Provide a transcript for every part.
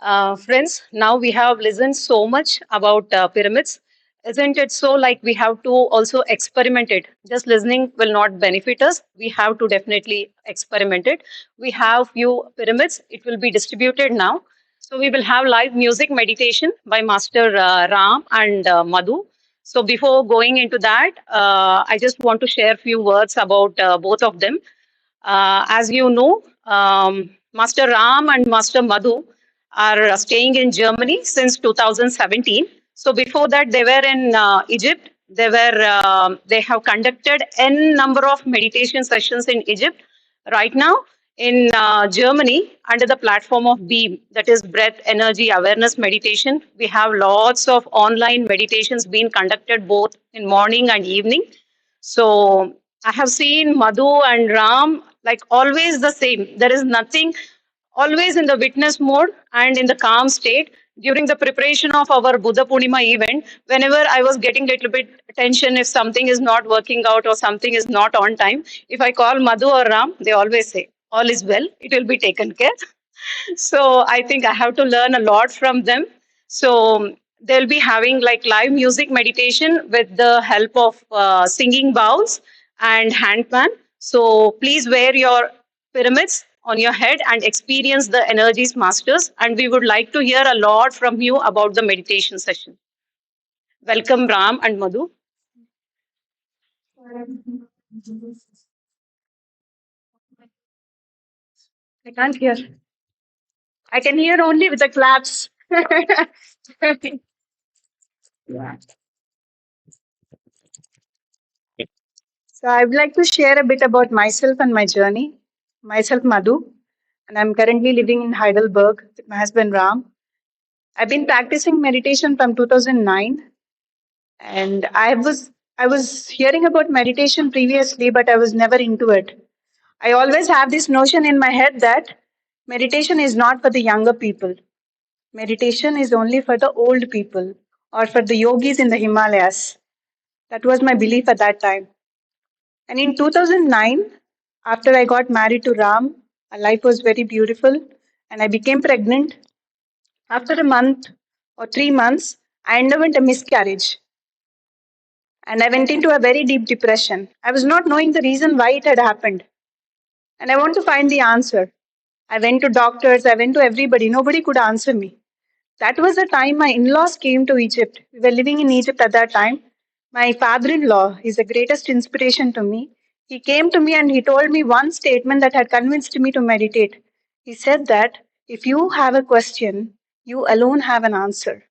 Friends, now we have listened so much about pyramids. Isn't it so like we have to also experiment it? Just listening will not benefit us. We have to definitely experiment it. We have few pyramids. It will be distributed now. So we will have live music meditation by Master Ram and Madhu. So before going into that, I just want to share few words about both of them. As you know, Master Ram and Master Madhu are staying in Germany since 2017. So before that, they were in Egypt. They have conducted n number of meditation sessions in Egypt. Right now, in Germany, under the platform of Beam, that is Breath Energy Awareness Meditation, we have lots of online meditations being conducted both in morning and evening. So I have seen Madhu and Ram like always the same. There is nothing, always in the witness mode and in the calm state. During the preparation of our Buddha Purnima event, whenever I was getting a little bit tension if something is not working out or something is not on time, if I call Madhu or Ram, they always say, all is well, it will be taken care. So I think I have to learn a lot from them. So they'll be having like live music meditation with the help of singing bowls and handpan. So please wear your pyramids on your head and experience the energies masters. And we would like to hear a lot from you about the meditation session. Welcome, Ram and Madhu. I can't hear. I can hear only with the claps. So I would like to share a bit about myself and my journey. Myself, Madhu, and I'm currently living in Heidelberg with my husband Ram. I've been practicing meditation from 2009, and I was hearing about meditation previously, but I was never into it. I always have this notion in my head that meditation is not for the younger people. Meditation is only for the old people or for the yogis in the Himalayas. That was my belief at that time. And in 2009, after I got married to Ram, our life was very beautiful and I became pregnant. After a month or 3 months, I underwent a miscarriage and I went into a very deep depression. I was not knowing the reason why it had happened and I want to find the answer. I went to doctors, I went to everybody, nobody could answer me. That was the time my in laws came to Egypt. We were living in Egypt at that time. My father in law is the greatest inspiration to me. He came to me and he told me one statement that had convinced me to meditate. He said that if you have a question, you alone have an answer.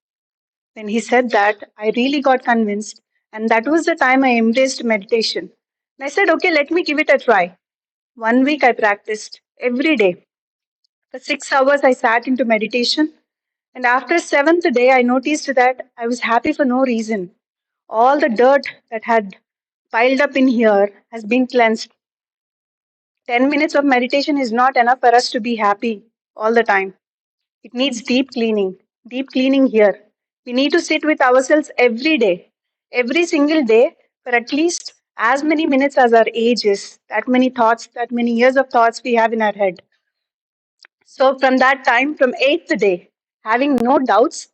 When he said that, I really got convinced. And that was the time I embraced meditation. And I said, okay, let me give it a try. 1 week I practiced every day. For 6 hours, I sat into meditation. And after seventh day, I noticed that I was happy for no reason. All the dirt that had piled up in here has been cleansed. 10 minutes of meditation is not enough for us to be happy all the time. It needs deep cleaning here. We need to sit with ourselves every day, every single day, for at least as many minutes as our age is, that many thoughts, that many years of thoughts we have in our head. So from that time, from eighth day, having no doubts,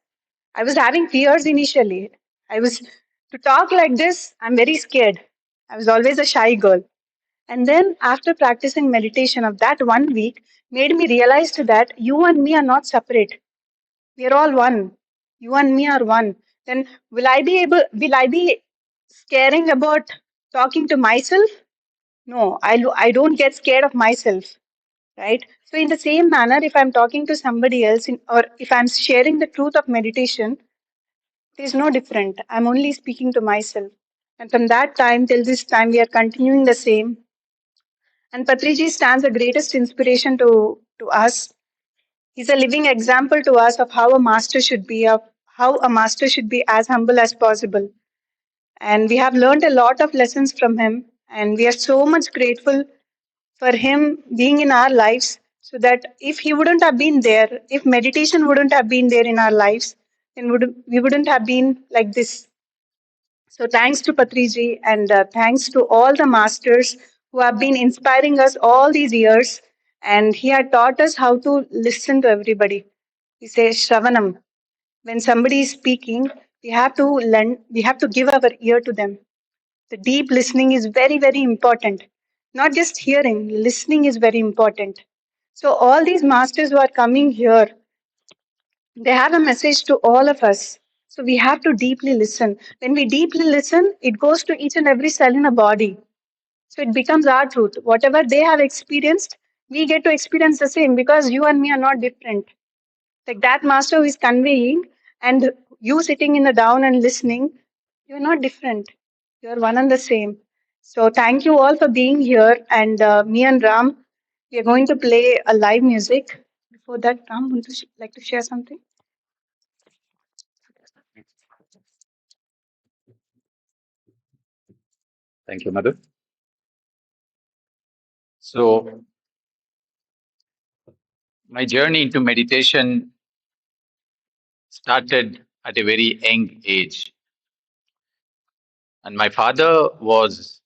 I was having fears initially. I was to talk like this, I'm very scared. I was always a shy girl. And then after practicing meditation of that 1 week made me realize to that you and me are not separate. We are all one. You and me are one. Then will I be scaring about talking to myself? No, I don't get scared of myself, right? So in the same manner, if I'm talking to somebody else or if I'm sharing the truth of meditation, it is no different. I'm only speaking to myself. And from that time till this time, we are continuing the same. And Patriji stands the greatest inspiration to us. He's a living example to us of how a master should be, of how a master should be as humble as possible. And we have learned a lot of lessons from him. And we are so much grateful for him being in our lives so that if he wouldn't have been there, if meditation wouldn't have been there in our lives, then we wouldn't have been like this. So thanks to Patriji and thanks to all the masters who have been inspiring us all these years. And he had taught us how to listen to everybody. He says, Shravanam. When somebody is speaking, we have to give our ear to them. The deep listening is very, very important. Not just hearing, listening is very important. So all these masters who are coming here, they have a message to all of us. So we have to deeply listen. When we deeply listen, it goes to each and every cell in the body. So it becomes our truth. Whatever they have experienced, we get to experience the same because you and me are not different. Like that master who is conveying and you sitting in the down and listening, you're not different. You're one and the same. So thank you all for being here. And me and Ram, we are going to play a live music. Before that, Ram, would you like to share something? Thank you, Madhu. So, my journey into meditation started at a very young age. And my father was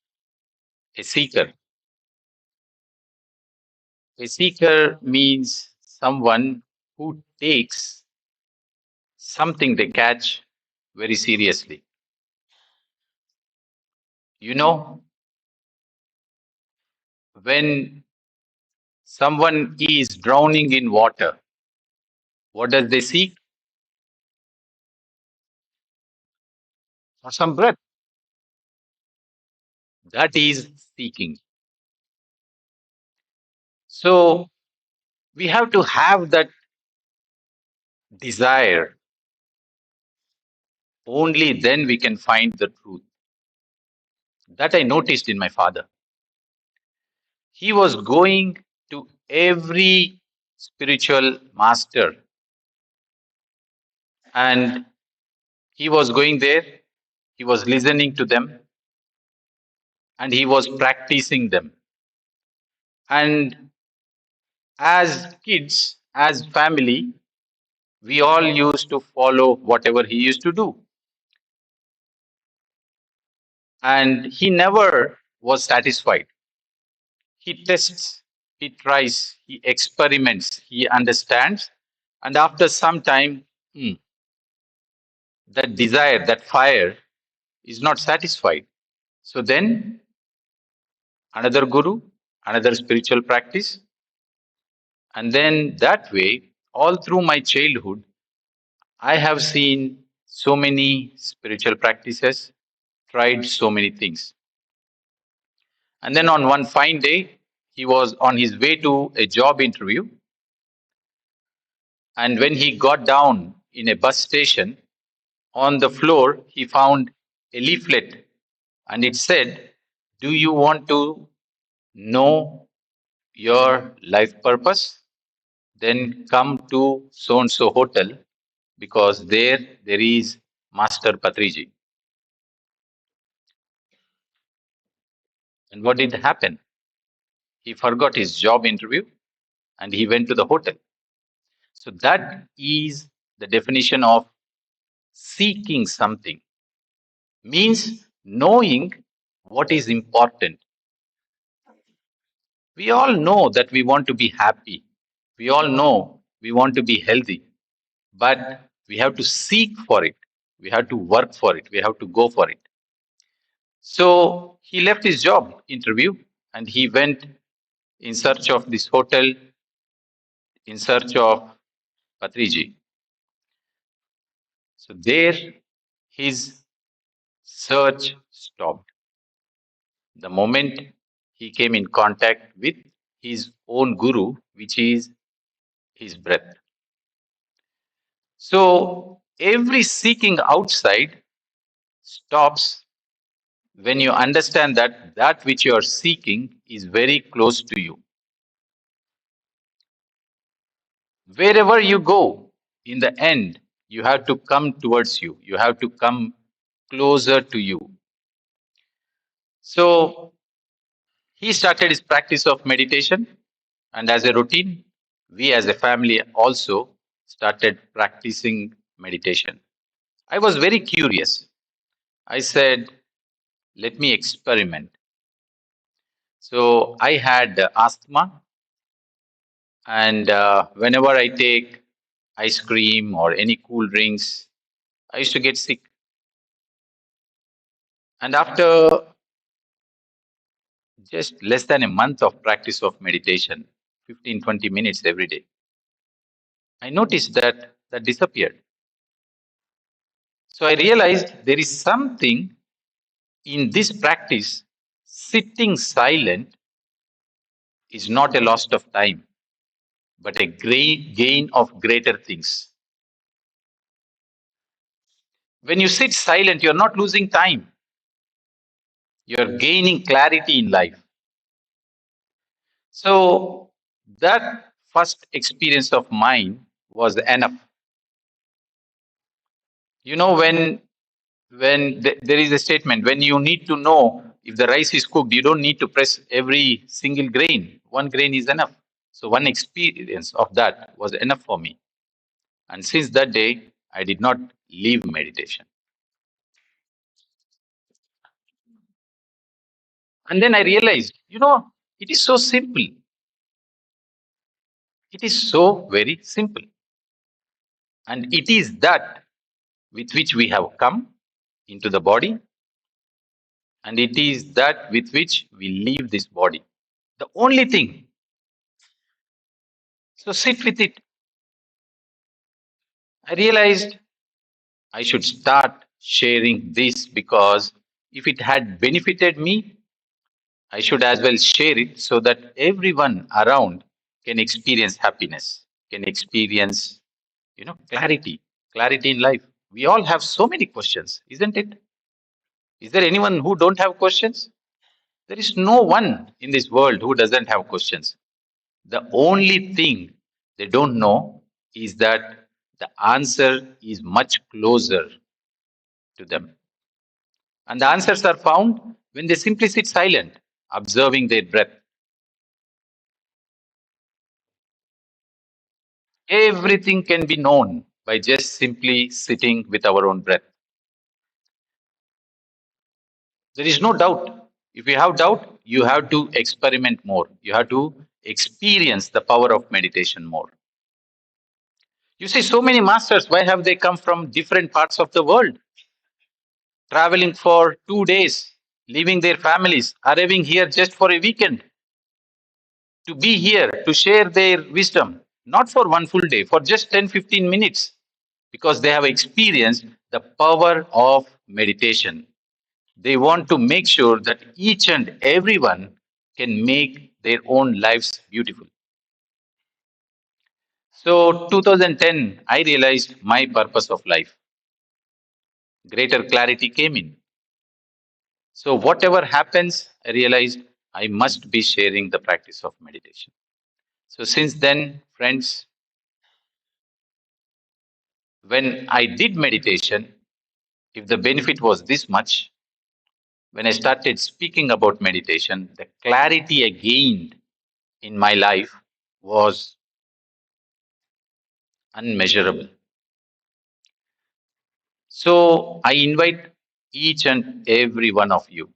a seeker. A seeker means someone who takes something they catch very seriously. You know, when someone is drowning in water, what does they seek? For some breath. That is seeking. So, we have to have that desire. Only then we can find the truth. That I noticed in my father. He was going to every spiritual master and he was going there, he was listening to them, and he was practicing them. And as kids, as family, we all used to follow whatever he used to do. And he never was satisfied. He tests, he tries, he experiments, he understands. And after some time, that desire, that fire is not satisfied. So then, another guru, another spiritual practice. And then that way, all through my childhood, I have seen so many spiritual practices, tried so many things. And then on one fine day, he was on his way to a job interview. And when he got down in a bus station, on the floor, he found a leaflet and it said, "Do you want to know your life purpose? Then come to so and so hotel because there is Master Patriji." And what did happen? He forgot his job interview and he went to the hotel. So that is the definition of seeking something. Means knowing what is important. We all know that we want to be happy. We all know we want to be healthy, but we have to seek for it. We have to work for it. We have to go for it. So he left his job interview and he went in search of this hotel, in search of Patriji. So there his search stopped. The moment he came in contact with his own guru, which is his breath. So every seeking outside stops when you understand that that which you are seeking is very close to you. Wherever you go, in the end, you have to come towards you. You have to come closer to you. So he started his practice of meditation, and as a routine, we as a family also started practicing meditation. I was very curious. I said, let me experiment. So I had asthma, and whenever I take ice cream or any cool drinks, I used to get sick. And after just less than a month of practice of meditation, 15, 20 minutes every day, I noticed that that disappeared. So I realized there is something in this practice. Sitting silent is not a loss of time, but a great gain of greater things. When you sit silent, you're not losing time, you're gaining clarity in life. So that first experience of mine was enough. You know, there is a statement, when you need to know if the rice is cooked, you don't need to press every single grain. One grain is enough. So one experience of that was enough for me. And since that day, I did not leave meditation. And then I realized, it is so simple. It is so very simple. And it is that with which we have come into the body, and it is that with which we leave this body. The only thing. So sit with it. I realized I should start sharing this, because if it had benefited me, I should as well share it so that everyone around can experience happiness, can experience, clarity in life. We all have so many questions, isn't it? Is there anyone who don't have questions? There is no one in this world who doesn't have questions. The only thing they don't know is that the answer is much closer to them. And the answers are found when they simply sit silent, observing their breath. Everything can be known by just simply sitting with our own breath. There is no doubt. If you have doubt, you have to experiment more. You have to experience the power of meditation more. You see, so many masters, why have they come from different parts of the world? Traveling for 2 days, leaving their families, arriving here just for a weekend, to be here, to share their wisdom, not for one full day, for just 10, 15 minutes, because they have experienced the power of meditation. They want to make sure that each and everyone can make their own lives beautiful. So, 2010, I realized my purpose of life. Greater clarity came in. So, whatever happens, I realized I must be sharing the practice of meditation. So, since then, friends, when I did meditation, if the benefit was this much, when I started speaking about meditation, the clarity I gained in my life was unmeasurable. So I invite each and every one of you,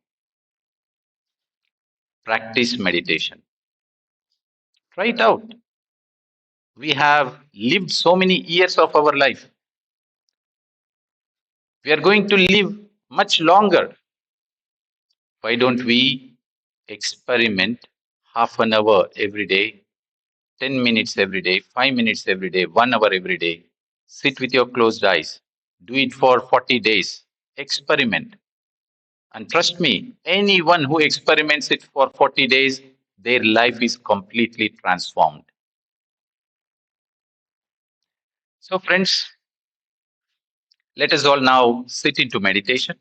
practice meditation. Try it out. We have lived so many years of our life. We are going to live much longer. Why don't we experiment half an hour every day, 10 minutes every day, 5 minutes every day, 1 hour every day? Sit with your closed eyes. Do it for 40 days. Experiment. And trust me, anyone who experiments it for 40 days, their life is completely transformed. So, friends, let us all now sit into meditation.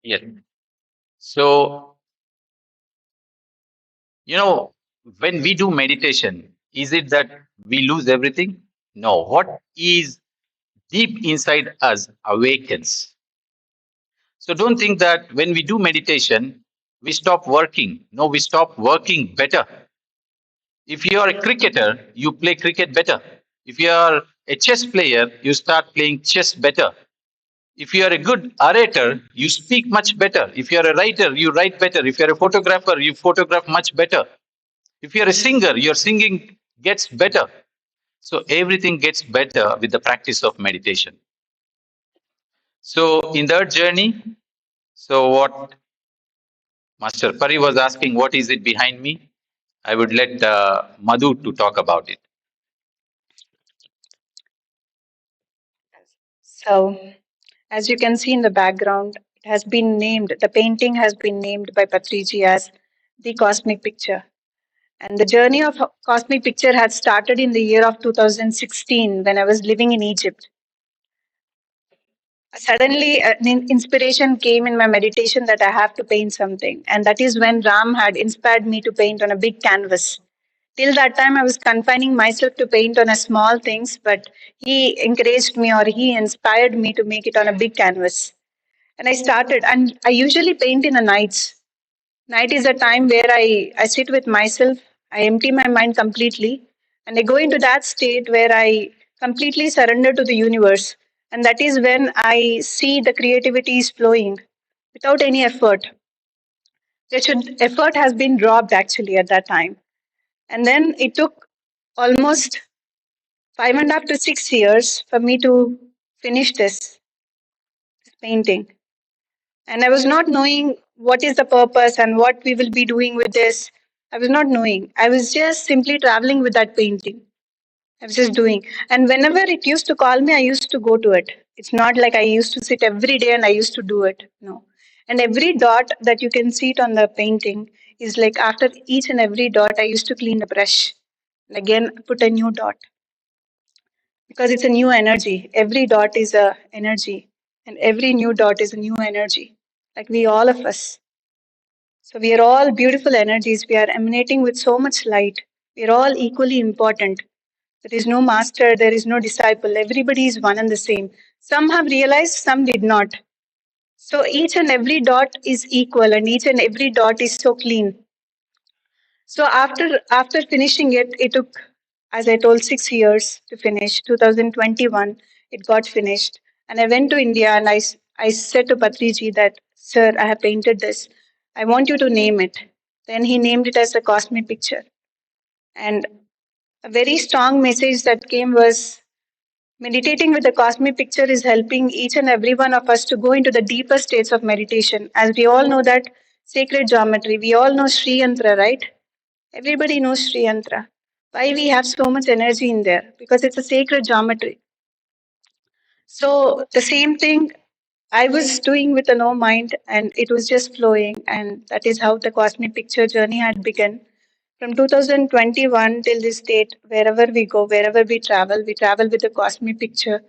Yes. So, you know, when we do meditation, is it that we lose everything? No. What is deep inside us awakens. So, don't think that when we do meditation, we stop working. No, we stop working better. If you are a cricketer, you play cricket better. If you are a chess player, you start playing chess better. If you are a good orator, you speak much better. If you are a writer, you write better. If you are a photographer, you photograph much better. If you are a singer, your singing gets better. So everything gets better with the practice of meditation. So in that journey, so what Master Pari was asking, what is it behind me? I would let Madhu to talk about it. So, as you can see in the background, it has been named, the painting has been named by Patriji as the cosmic picture. And the journey of cosmic picture had started in the year of 2016 when I was living in Egypt. Suddenly, an inspiration came in my meditation that I have to paint something. And that is when Ram had inspired me to paint on a big canvas. Till that time, I was confining myself to paint on a small things, but he encouraged me or he inspired me to make it on a big canvas. And I started, and I usually paint in the nights. Night is a time where I sit with myself, I empty my mind completely, and I go into that state where I completely surrender to the universe. And that is when I see the creativity is flowing without any effort. Effort has been dropped actually at that time. And then it took almost 5.5 to 6 years for me to finish this painting. And I was not knowing what is the purpose and what we will be doing with this. I was not knowing. I was just simply traveling with that painting. I was just doing. And whenever it used to call me, I used to go to it. It's not like I used to sit every day and I used to do it. No. And every dot that you can see it on the painting is like after each and every dot, I used to clean the brush. And again, put a new dot because it's a new energy. Every dot is a energy, and every new dot is a new energy. Like we all of us. So we are all beautiful energies. We are emanating with so much light. We are all equally important. There is no master, there is no disciple. Everybody is one and the same. Some have realized, some did not. So each and every dot is equal, and each and every dot is so clean. So after finishing it, it took, as I told, 6 years to finish. 2021, it got finished, and I went to India and I said to Patriji that, sir, I have painted this. I want you to name it. Then he named it as a cosmic picture, and a very strong message that came was meditating with the cosmic picture is helping each and every one of us to go into the deeper states of meditation. As we all know that sacred geometry, we all know Sri Yantra, right? Everybody knows Sri Yantra. Why we have so much energy in there? Because it's a sacred geometry. So the same thing I was doing with a no mind and it was just flowing, and that is how the cosmic picture journey had begun. From 2021 till this date, wherever we go, wherever we travel with the cosmic picture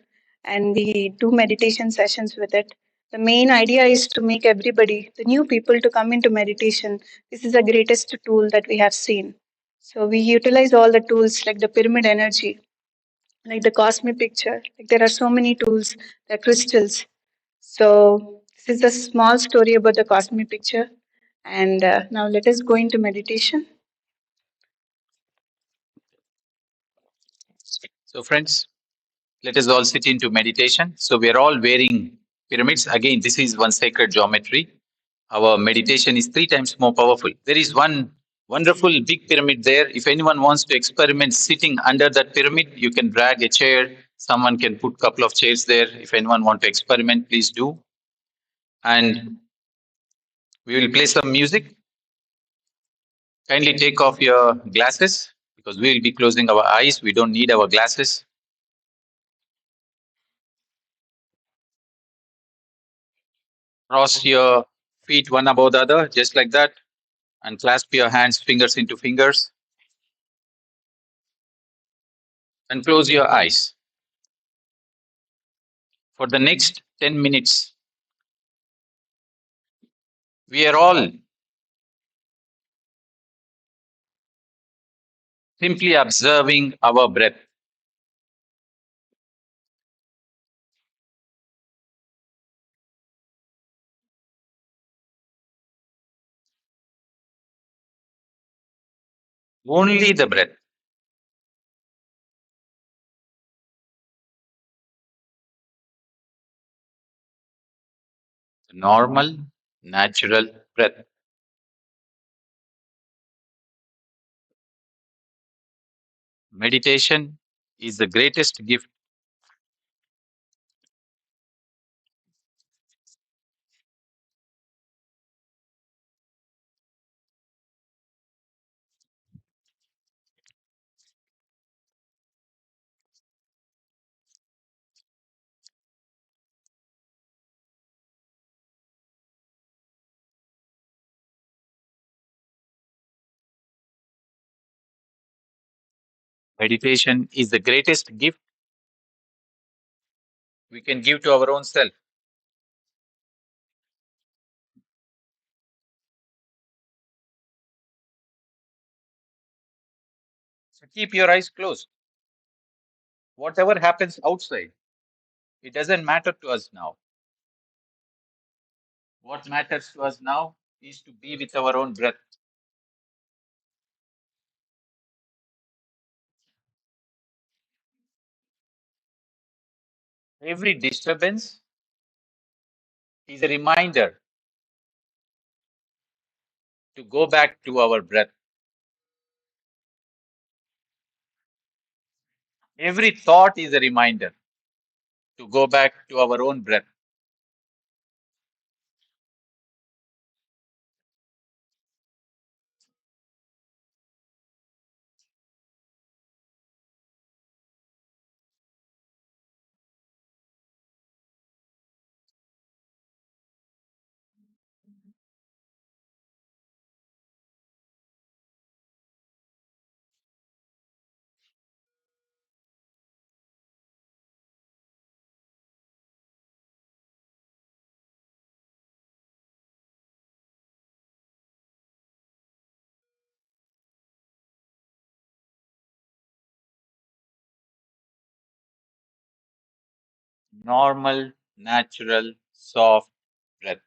and we do meditation sessions with it. The main idea is to make everybody, the new people, to come into meditation. This is the greatest tool that we have seen. So we utilize all the tools like the pyramid energy, like the cosmic picture. Like there are so many tools, the crystals. So this is a small story about the cosmic picture. And now let us go into meditation. So, friends, let us all sit into meditation. So, we are all wearing pyramids. Again, this is one sacred geometry. Our meditation is 3 times more powerful. There is one wonderful big pyramid there. If anyone wants to experiment sitting under that pyramid, you can drag a chair. Someone can put a couple of chairs there. If anyone want to experiment, please do. And we will play some music. Kindly take off your glasses because we will be closing our eyes. We don't need our glasses. Cross your feet one above the other, just like that, and clasp your hands, fingers into fingers, and close your eyes. For the next 10 minutes, we are all simply observing our breath. Only the breath. normal, natural breath. Meditation is the greatest gift. Meditation is the greatest gift we can give to our own self. So keep your eyes closed. Whatever happens outside, it doesn't matter to us now. What matters to us now is to be with our own breath. Every disturbance is a reminder to go back to our breath. Every thought is a reminder to go back to our own breath. Normal, natural, soft breath.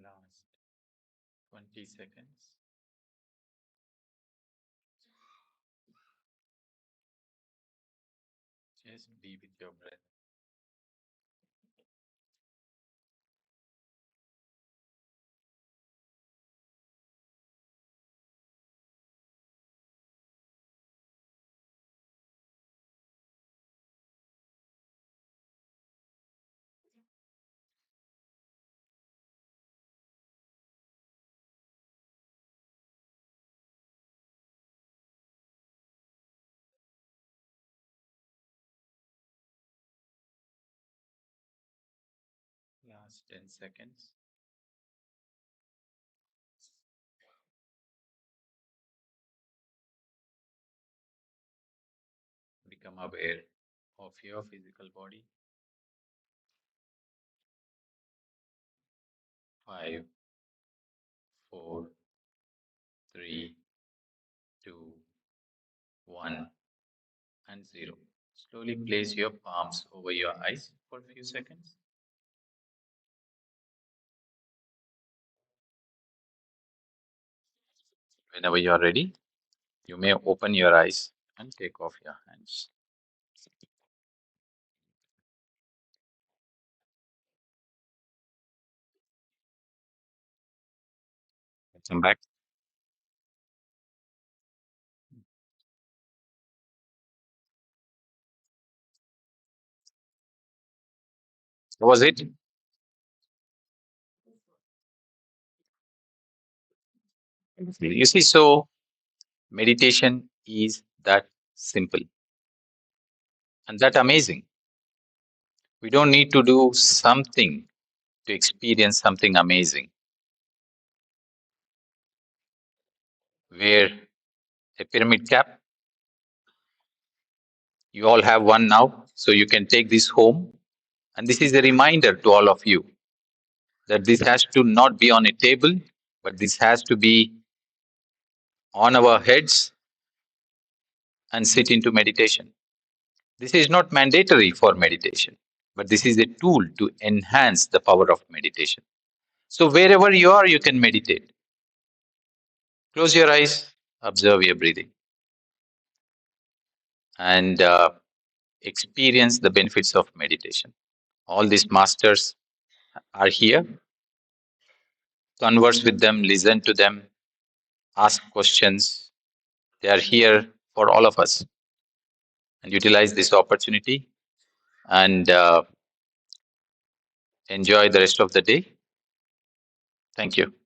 Last 20 seconds. Just be with your breath. Last 10 seconds. Become aware of your physical body. 5, 4, 3, 2, 1, and 0. Slowly place your palms over your eyes for a few seconds. Whenever you are ready, you may open your eyes and take off your hands. Come back. What was it? You see, so meditation is that simple and that amazing. We don't need to do something to experience something amazing. Wear a pyramid cap. You all have one now, so you can take this home. And this is a reminder to all of you that this has to not be on a table, but this has to be on our heads and sit into meditation. This is not mandatory for meditation, but this is a tool to enhance the power of meditation. So, wherever you are, you can meditate. Close your eyes, observe your breathing, and experience the benefits of meditation. All these masters are here. Converse with them, listen to them, ask questions. They are here for all of us, and utilize this opportunity and Enjoy the rest of the day. Thank you.